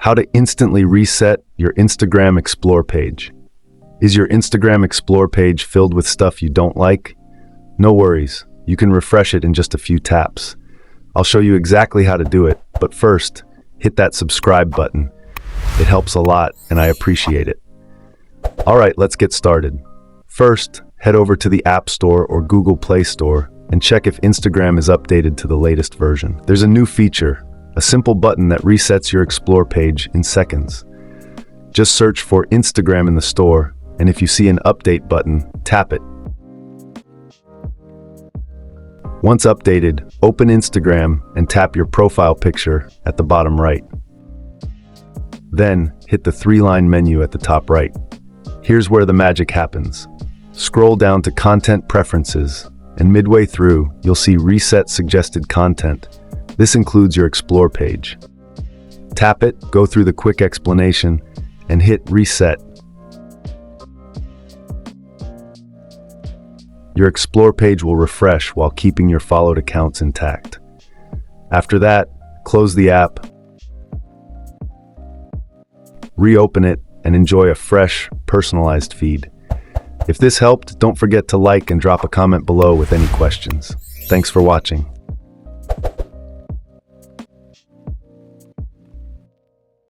How to instantly reset your Instagram Explore page. Is your Instagram Explore page filled with stuff you don't like? No worries, you can refresh it in just a few taps. I'll show you exactly how to do it, but first, hit that subscribe button. It helps a lot, and I appreciate it. All right, let's get started. First, head over to the App Store or Google Play Store and check if Instagram is updated to the latest version. There's a new feature, a simple button that resets your Explore page in seconds. Just search for Instagram in the store, and if you see an update button, tap it. Once updated, open Instagram and tap your profile picture at the bottom right. Then, hit the three-line menu at the top right. Here's where the magic happens. Scroll down to Content Preferences, and midway through, you'll see Reset Suggested Content. This includes your Explore page. Tap it, go through the quick explanation, and hit Reset. Your Explore page will refresh while keeping your followed accounts intact. After that, close the app, reopen it, and enjoy a fresh, personalized feed. If this helped, don't forget to like and drop a comment below with any questions. Thanks for watching.